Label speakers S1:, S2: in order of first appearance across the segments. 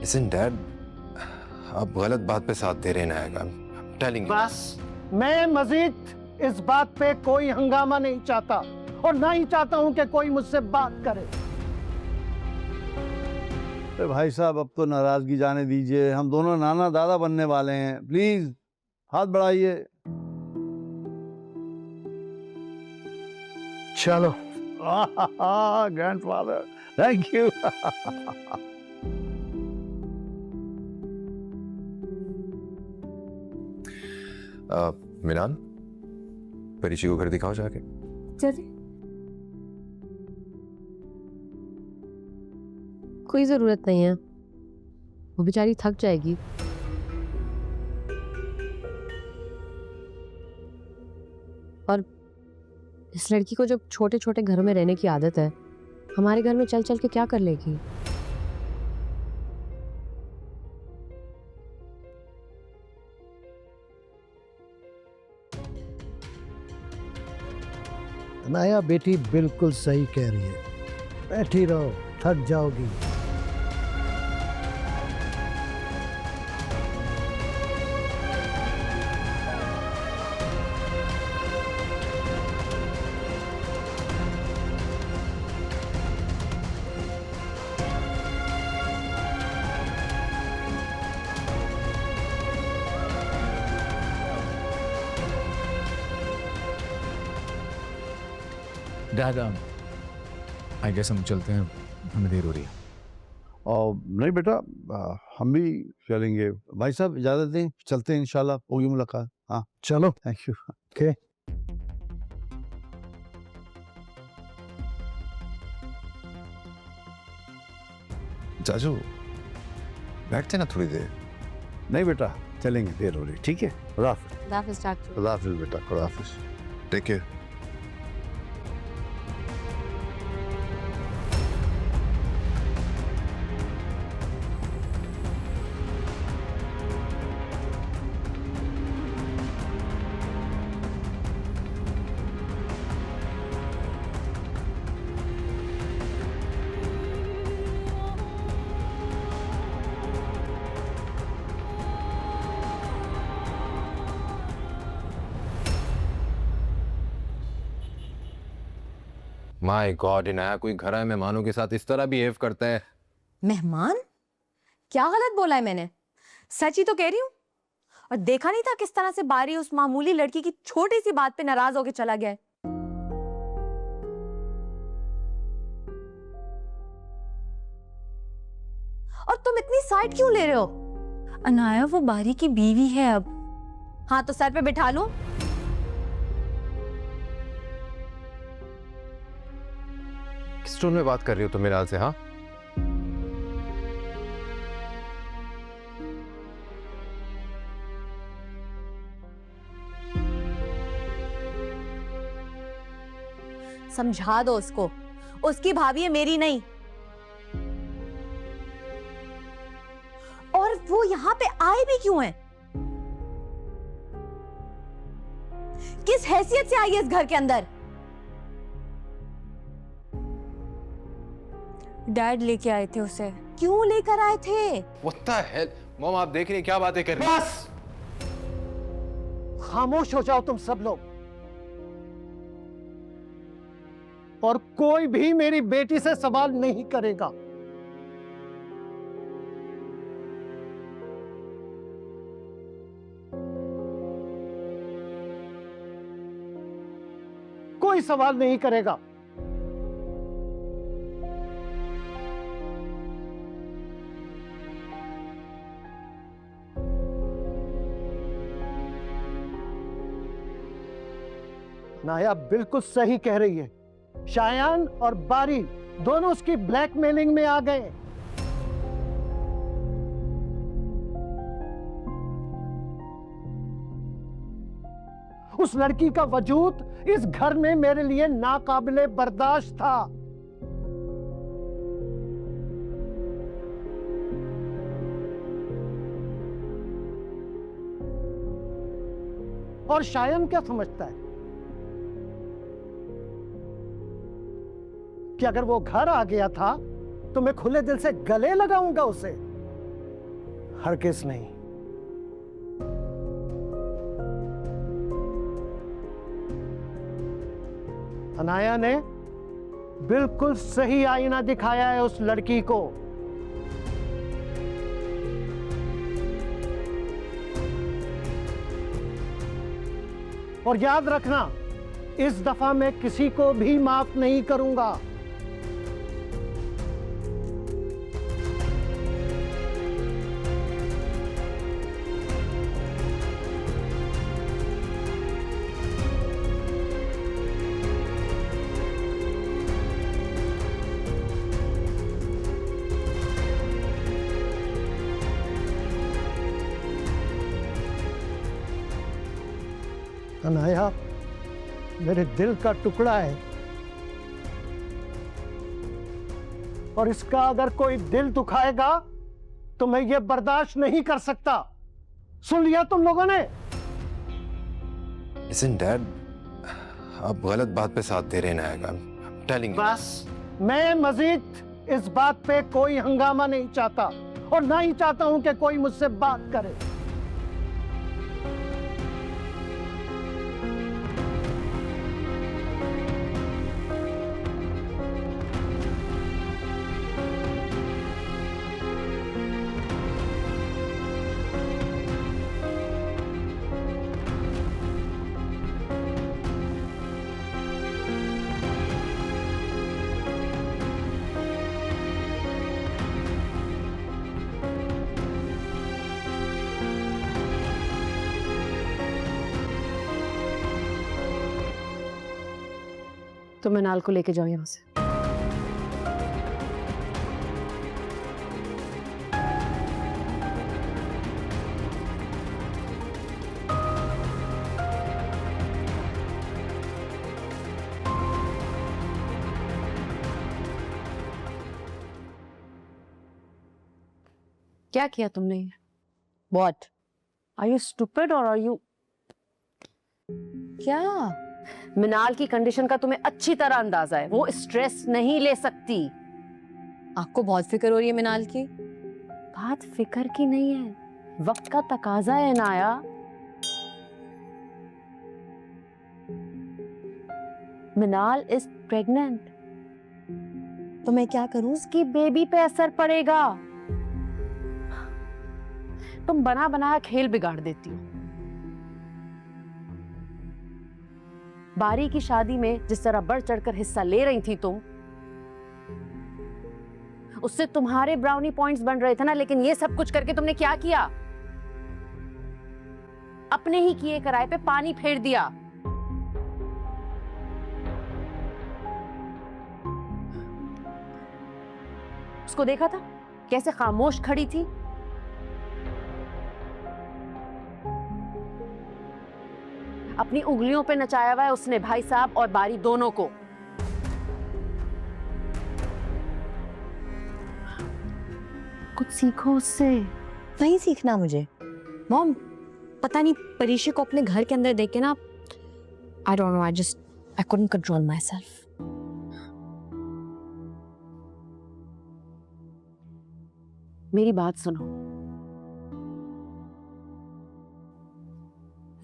S1: Listen, Dad, आप गलत बात पे साथ दे रहे हैं नायक। I'm telling you.
S2: बस, मैं मजीद इस बात पे कोई हंगामा नहीं चाहता और ना ही चाहता हूं कि कोई मुझसे बात करे।
S3: अरे भाई साहब, अब तो नाराजगी जाने दीजिए। हम दोनों नाना दादा बनने वाले हैं। प्लीज हाथ बढ़ाइए।
S2: चलो।
S3: Grandfather, thank you.
S1: मिनान, परिची को घर दिखाओ जाके।
S4: चलिए। कोई जरूरत नहीं है, वो बेचारी थक जाएगी। और इस लड़की को जब छोटे छोटे घरों में रहने की आदत है, हमारे घर में चल चल के क्या कर लेगी।
S2: अनाया बेटी बिल्कुल सही कह रही है, बैठी रहो, थक जाओगी।
S5: डैड, आई गेस हम चलते हैं, हमें देर हो रही है।
S3: और नहीं बेटा, हम भी चलेंगे। भाई साहब इजाजत दें, चलते हैं, इंशाल्लाह होगी मुलाकात। हाँ
S2: चलो।
S3: Thank you.
S2: ओके।
S1: चाचू, बैठते ना थोड़ी देर।
S3: नहीं बेटा, चलेंगे, देर हो रही। ठीक है, खुदा हाफिज। खुदा हाफिज बेटा, खुदा हाफिज।
S1: Take care. My god, Inaya कोई घर आए मेहमानों के साथ इस तरह बिहेव करता है।
S6: मेहमान? क्या गलत बोला है मैंने? सच ही तो कह रही हूं। और देखा नहीं था किस तरह से बारी उस मामूली लड़की की छोटी सी बात पे नाराज होकर चला गया है। और तुम इतनी साइड क्यों ले रहे हो? अनाया वो बारी की बीवी है अब। हाँ तो सर पे बिठा लो।
S1: किस टोन में बात कर रही हो तुम मेरे हाल से? हाँ,
S6: समझा दो उसको, उसकी भाभी है, मेरी नहीं। और वो यहां पे आए भी क्यों हैं? किस हैसियत से आई है इस घर के अंदर? डैड लेके आए थे उसे। क्यों लेकर आए थे?
S1: What the hell? मॉम, आप देख रही हैं क्या बातें कर रही हैं?
S2: बस, खामोश हो जाओ तुम सब लोग। और कोई भी मेरी बेटी से सवाल नहीं करेगा। कोई सवाल नहीं करेगा। नाया बिल्कुल सही कह रही है। शायान और बारी दोनों उसकी ब्लैकमेलिंग में आ गए। उस लड़की का वजूद इस घर में मेरे लिए नाकाबिले बर्दाश्त था। और शायन क्या समझता है कि अगर वो घर आ गया था तो मैं खुले दिल से गले लगाऊंगा उसे? हरगिज नहीं। अनाया ने बिल्कुल सही आईना दिखाया है उस लड़की को। और याद रखना, इस दफा मैं किसी को भी माफ नहीं करूंगा। अनाया मेरे दिल का टुकड़ा है, और इसका अगर कोई दिल दुखाएगा तो मैं ये बर्दाश्त नहीं कर सकता। सुन लिया तुम लोगों ने?
S1: Listen, Dad, आप गलत बात पे साथ दे रहे हैं नायक। I'm telling you.
S2: बस, मैं मजीद इस बात पे कोई हंगामा नहीं चाहता, और ना ही चाहता हूं कि कोई मुझसे बात करे।
S4: तो मिनाल को लेके जाओ यहाँ से। क्या किया तुमने? What? Are you stupid or are you? क्या? मिनाल की कंडीशन का तुम्हें अच्छी तरह अंदाजा है। वो स्ट्रेस नहीं ले सकती।
S6: आपको बहुत फिक्र हो रही है मिनाल की?
S4: बात फिक्र की नहीं है, वक्त का तकाजा है नाया। मिनाल इज प्रेग्नेंट।
S6: तो मैं क्या करूं?
S4: उसकी बेबी पे असर पड़ेगा। तुम बना बनाया खेल बिगाड़ देती हो। बारी की शादी में जिस तरह बढ़ चढ़कर हिस्सा ले रही थी तुम, उससे तुम्हारे ब्राउनी पॉइंट्स बन रहे थे ना, लेकिन ये सब कुछ करके तुमने क्या किया? अपने ही किए कराए पे पानी फेर दिया। उसको देखा था कैसे खामोश खड़ी थी? अपनी उंगलियों पे नचाया हुआ है उसने भाई साहब और बारी दोनों को। कुछ सीखो उससे।
S6: नहीं सीखना मुझे। मॉम, पता नहीं परीक्षा को अपने घर के अंदर देख के ना, I don't know, I couldn't control myself.
S4: मेरी बात सुनो।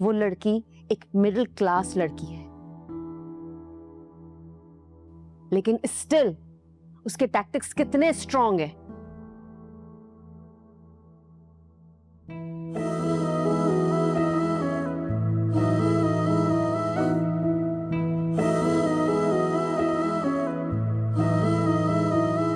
S4: वो लड़की एक मिडिल क्लास लड़की है, लेकिन स्टिल उसके टैक्टिक्स कितने स्ट्रॉन्ग है।